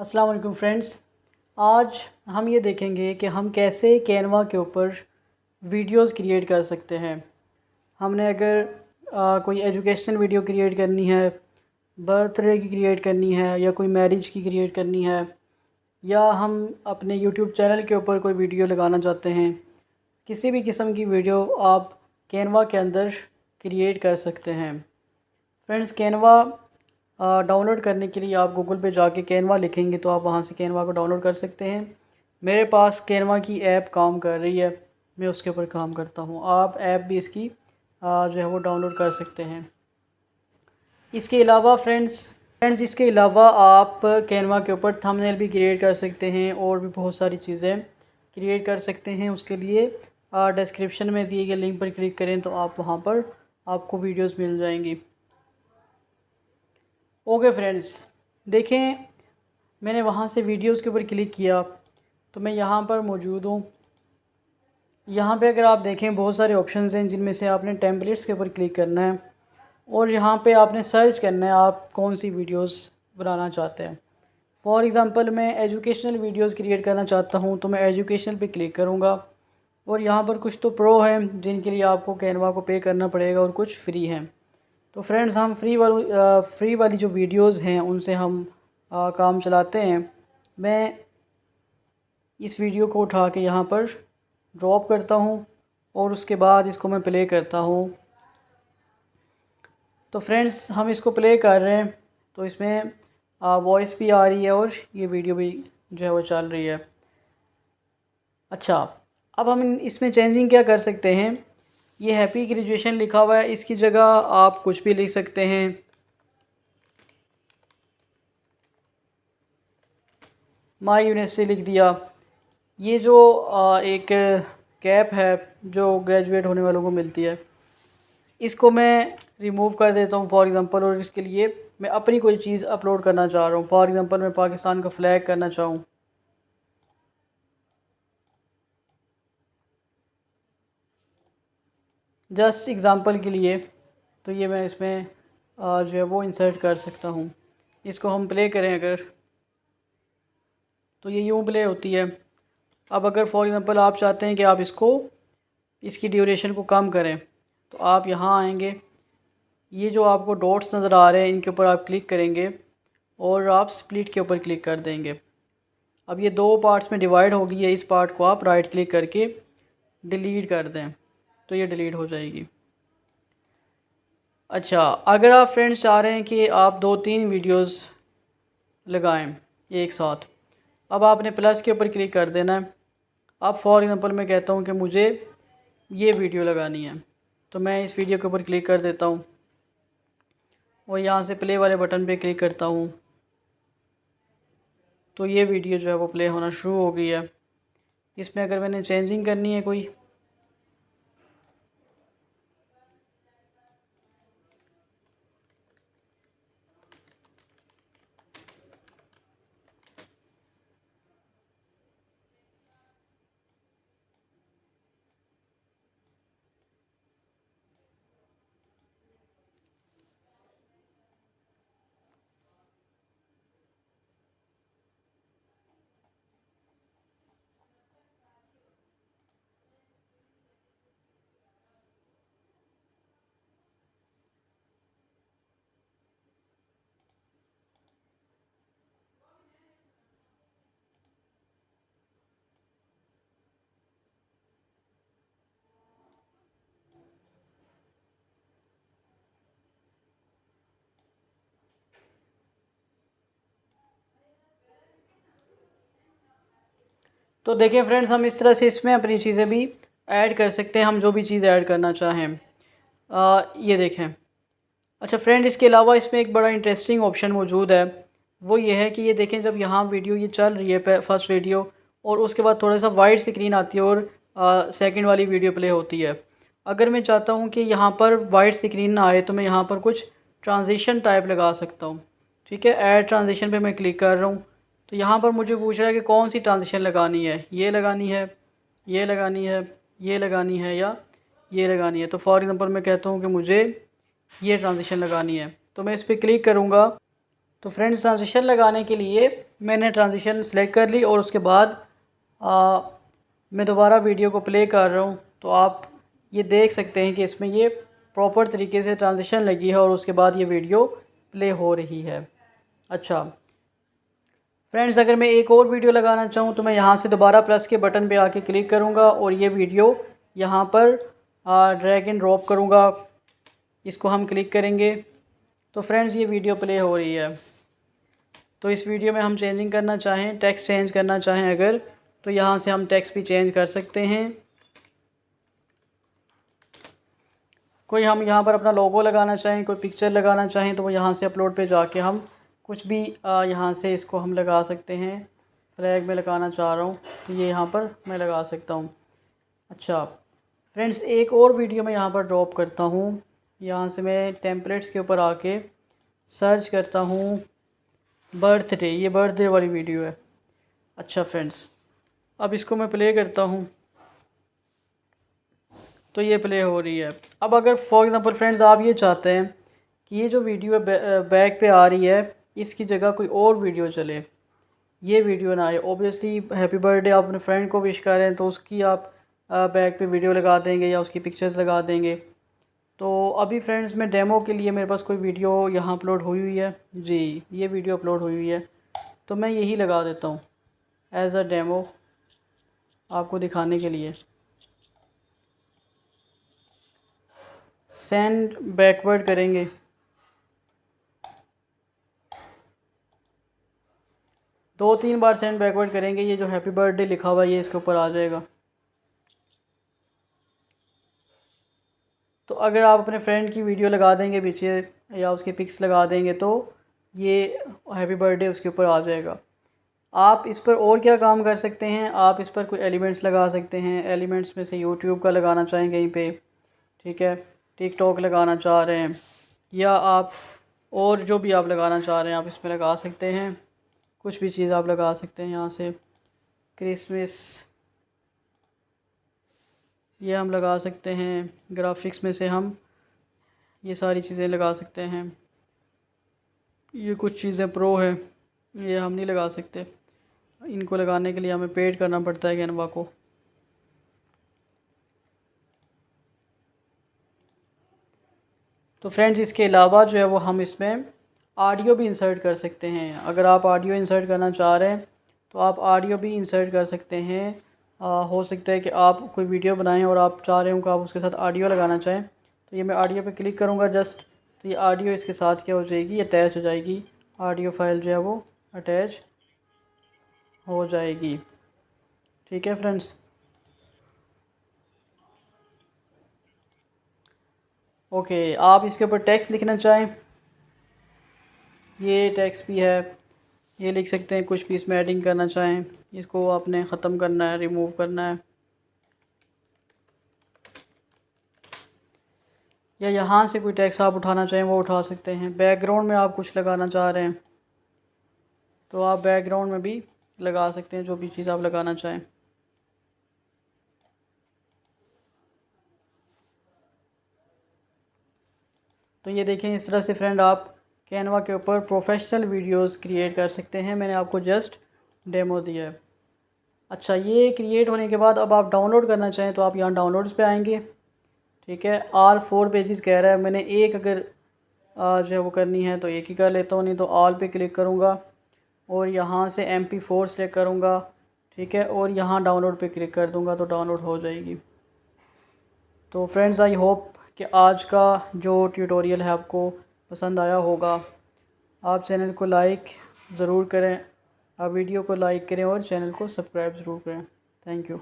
अस्सलाम वालेकुम फ्रेंड्स। आज हम ये देखेंगे कि हम कैसे कैनवा के ऊपर वीडियोस क्रिएट कर सकते हैं। हमने अगर कोई एजुकेशनल वीडियो क्रिएट करनी है, बर्थडे की क्रिएट करनी है या कोई मैरिज की क्रिएट करनी है, या हम अपने यूट्यूब चैनल के ऊपर कोई वीडियो लगाना चाहते हैं, किसी भी किस्म की वीडियो आप कैनवा के अंदर क्रिएट कर सकते हैं। फ्रेंड्स, कैनवा डाउनलोड करने के लिए आप गूगल पे जाके कैनवा लिखेंगे तो आप वहाँ से कैनवा को डाउनलोड कर सकते हैं। मेरे पास कैनवा की ऐप काम कर रही है, मैं उसके ऊपर काम करता हूँ। आप ऐप भी इसकी जो है वो डाउनलोड कर सकते हैं। इसके अलावा फ्रेंड्स इसके अलावा आप कैनवा के ऊपर थंबनेल भी क्रिएट कर सकते हैं और भी बहुत सारी चीज़ें क्रिएट कर सकते हैं। उसके लिए डिस्क्रिप्शन में दिए गए लिंक पर क्लिक करें तो आप वहाँ पर आपको वीडियोस मिल जाएंगी। ओके फ्रेंड्स, देखें, मैंने वहाँ से वीडियोस के ऊपर क्लिक किया तो मैं यहाँ पर मौजूद हूँ। यहाँ पे अगर आप देखें बहुत सारे ऑप्शंस हैं जिनमें से आपने टेम्पलेट्स के ऊपर क्लिक करना है और यहाँ पे आपने सर्च करना है आप कौन सी वीडियोस बनाना चाहते हैं। फॉर एग्ज़ाम्पल मैं एजुकेशनल वीडियोस क्रिएट करना चाहता हूँ तो मैं एजुकेशनल पे क्लिक करूँगा और यहाँ पर कुछ तो प्रो हैं जिनके लिए आपको कैनवा को पे करना पड़ेगा और कुछ फ्री हैं। तो फ्रेंड्स, हम फ्री वाली जो वीडियोस हैं उनसे हम काम चलाते हैं। मैं इस वीडियो को उठा के यहाँ पर ड्रॉप करता हूँ और उसके बाद इसको मैं प्ले करता हूँ। तो फ्रेंड्स, हम इसको प्ले कर रहे हैं तो इसमें वॉइस भी आ रही है और ये वीडियो भी जो है वो चल रही है। अच्छा, अब हम इसमें चेंजिंग क्या कर सकते हैं। ये हैप्पी ग्रेजुएशन लिखा हुआ है, इसकी जगह आप कुछ भी लिख सकते हैं। माई यूनिवर्सिटी लिख दिया। ये जो एक कैप है जो ग्रेजुएट होने वालों को मिलती है, इसको मैं रिमूव कर देता हूँ फॉर एग्ज़ाम्पल, और इसके लिए मैं अपनी कोई चीज़ अपलोड करना चाह रहा हूँ। फॉर एग्ज़ाम्पल मैं पाकिस्तान का फ्लैग करना चाहूँ। जस्ट एग्ज़ाम्पल के लिए तो ये मैं इसमें जो है वो इंसर्ट कर सकता हूँ। इसको हम प्ले करें अगर, तो ये यूँ प्ले होती है। अब अगर फॉर एग्ज़ाम्पल आप चाहते हैं कि आप इसकी ड्यूरेशन को कम करें तो आप यहाँ आएंगे, ये जो आपको डॉट्स नज़र आ रहे हैं इनके ऊपर आप क्लिक करेंगे और आप स्प्लिट के ऊपर क्लिक कर देंगे। अब ये दो पार्ट्स में डिवाइड हो गई है, इस पार्ट को आप राइट क्लिक करके डिलीट कर दें तो ये डिलीट हो जाएगी। अच्छा, अगर आप फ्रेंड्स चाह रहे हैं कि आप 2-3 वीडियोस लगाएं एक साथ, अब आपने प्लस के ऊपर क्लिक कर देना है। अब फॉर एग्ज़ाम्पल मैं कहता हूं कि मुझे ये वीडियो लगानी है तो मैं इस वीडियो के ऊपर क्लिक कर देता हूं और यहाँ से प्ले वाले बटन पे क्लिक करता हूं तो ये वीडियो जो है वो प्ले होना शुरू हो गई है। इसमें अगर मैंने चेंजिंग करनी है कोई, तो देखिए फ्रेंड्स, हम इस तरह से इसमें अपनी चीज़ें भी ऐड कर सकते हैं, हम जो भी चीज़ ऐड करना चाहें। ये देखें। अच्छा फ्रेंड, इसके अलावा इसमें एक बड़ा इंटरेस्टिंग ऑप्शन मौजूद है। वो ये है कि ये देखें, जब यहाँ वीडियो ये चल रही है फर्स्ट वीडियो और उसके बाद थोड़ा सा वाइड स्क्रीन आती है और सेकंड वाली वीडियो प्ले होती है। अगर मैं चाहता हूँ कि यहाँ पर वाइड स्क्रीन ना आए तो मैं यहाँ पर कुछ ट्रांजिशन टाइप लगा सकता हूँ। ठीक है, ऐड ट्रांजिशन पे मैं क्लिक कर रहा हूँ तो यहाँ पर मुझे पूछ रहा है कि कौन सी ट्रांजिशन लगानी है, ये लगानी है, ये लगानी है, ये लगानी है या ये लगानी है। तो फॉर एग्ज़ाम्पल मैं कहता हूँ कि मुझे ये ट्रांजिशन लगानी है तो मैं इस पर क्लिक करूँगा तो फ्रेंड्स ट्रांजिशन लगाने के लिए मैंने ट्रांजिशन सेलेक्ट कर ली और उसके बाद मैं दोबारा वीडियो को प्ले कर रहा हूँ। तो आप ये देख सकते हैं कि इसमें ये प्रॉपर तरीके से ट्रांजिशन लगी है और उसके बाद ये वीडियो प्ले हो रही है। अच्छा फ्रेंड्स, अगर मैं एक और वीडियो लगाना चाहूँ तो मैं यहाँ से दोबारा प्लस के बटन पे आके क्लिक करूँगा और ये वीडियो यहाँ पर ड्रैग एंड ड्रॉप करूँगा। इसको हम क्लिक करेंगे तो फ्रेंड्स ये वीडियो प्ले हो रही है। तो इस वीडियो में हम चेंजिंग करना चाहें, टेक्स्ट चेंज करना चाहें अगर, तो यहाँ से हम टेक्स्ट भी चेंज कर सकते हैं। कोई हम यहाँ पर अपना लोगो लगाना चाहें, कोई पिक्चर लगाना चाहें तो वो यहाँ से अपलोड पे जाके हम कुछ भी यहाँ से इसको हम लगा सकते हैं। फ्लैग में लगाना चाह रहा हूँ तो ये यहाँ पर मैं लगा सकता हूँ। अच्छा फ्रेंड्स, एक और वीडियो मैं यहाँ पर ड्रॉप करता हूँ। यहाँ से मैं टेम्पलेट्स के ऊपर आके सर्च करता हूँ बर्थडे। ये बर्थडे वाली वीडियो है। अच्छा फ्रेंड्स, अब इसको मैं प्ले करता हूँ तो ये प्ले हो रही है। अब अगर फॉर एग्ज़ाम्पल फ्रेंड्स आप ये चाहते हैं कि ये जो वीडियो है बैक पे आ रही है, इसकी जगह कोई और वीडियो चले, ये वीडियो ना आए। ओबियसली हैप्पी बर्थडे आप अपने फ्रेंड को विश कर रहे हैं तो उसकी आप बैक पे वीडियो लगा देंगे या उसकी पिक्चर्स लगा देंगे। तो अभी फ्रेंड्स मैं डेमो के लिए मेरे पास कोई वीडियो यहाँ अपलोड हुई है जी, ये वीडियो अपलोड हुई है तो मैं यही लगा देता हूँ एज़ अ डेमो आपको दिखाने के लिए। सेंड बैकवर्ड करेंगे दो तीन बार सेंड बैकवर्ड करेंगे, ये जो हैप्पी बर्थडे लिखा हुआ है ये इसके ऊपर आ जाएगा। तो अगर आप अपने फ्रेंड की वीडियो लगा देंगे पीछे या उसके पिक्स लगा देंगे तो ये हैप्पी बर्थडे उसके ऊपर आ जाएगा। आप इस पर और क्या काम कर सकते हैं, आप इस पर कोई एलिमेंट्स लगा सकते हैं। एलिमेंट्स में से यूट्यूब का लगाना चाहें कहीं पे, ठीक है, टिकटॉक लगाना चाह रहे हैं या आप और जो भी आप लगाना चाह रहे हैं आप इसमें लगा सकते हैं। कुछ भी चीज़ आप लगा सकते हैं यहाँ से। क्रिसमस ये हम लगा सकते हैं। ग्राफिक्स में से हम ये सारी चीज़ें लगा सकते हैं। ये कुछ चीज़ें प्रो है, ये हम नहीं लगा सकते। इनको लगाने के लिए हमें पेड करना पड़ता है कैनवा को। तो फ्रेंड्स इसके अलावा जो है वो हम इसमें ऑडियो भी इंसर्ट कर सकते हैं। अगर आप ऑडियो इंसर्ट करना चाह रहे हैं तो आप ऑडियो भी इंसर्ट कर सकते हैं। हो सकता है कि आप कोई वीडियो बनाएं और आप चाह रहे हो कि आप उसके साथ ऑडियो लगाना चाहें, तो ये मैं ऑडियो पे क्लिक करूँगा जस्ट, तो ये ऑडियो इसके साथ क्या हो जाएगी, अटैच हो जाएगी। ऑडियो फाइल जो है वो अटैच हो जाएगी। ठीक है फ्रेंड्स। ओके, आप इसके ऊपर टेक्स्ट लिखना चाहें, ये टेक्स्ट भी है, ये लिख सकते हैं। कुछ भी इसमें एडिंग करना चाहें, इसको आपने ख़त्म करना है, रिमूव करना है, या यहाँ से कोई टेक्स्ट आप उठाना चाहें वो उठा सकते हैं। बैकग्राउंड में आप कुछ लगाना चाह रहे हैं तो आप बैकग्राउंड में भी लगा सकते हैं, जो भी चीज़ आप लगाना चाहें। तो ये देखें, इस तरह से फ्रेंड आप कैनवा के ऊपर प्रोफेशनल वीडियोस क्रिएट कर सकते हैं। मैंने आपको जस्ट डेमो दिया है। अच्छा, ये क्रिएट होने के बाद अब आप डाउनलोड करना चाहें तो आप यहाँ डाउनलोड्स पे आएंगे। ठीक है, ऑल 4 पेजेस कह रहा है, मैंने एक अगर जो है वो करनी है तो एक ही कर लेता हूँ, नहीं तो ऑल पे क्लिक करूँगा और यहाँ से MP4 सेलेक्ट करूँगा। ठीक है, और यहाँ डाउनलोड पे क्लिक कर दूँगा तो डाउनलोड हो जाएगी। तो फ्रेंड्स आई होप कि आज का जो ट्यूटोरियल है आपको पसंद आया होगा। आप चैनल को लाइक ज़रूर करें, आप वीडियो को लाइक करें और चैनल को सब्सक्राइब ज़रूर करें। Thank you.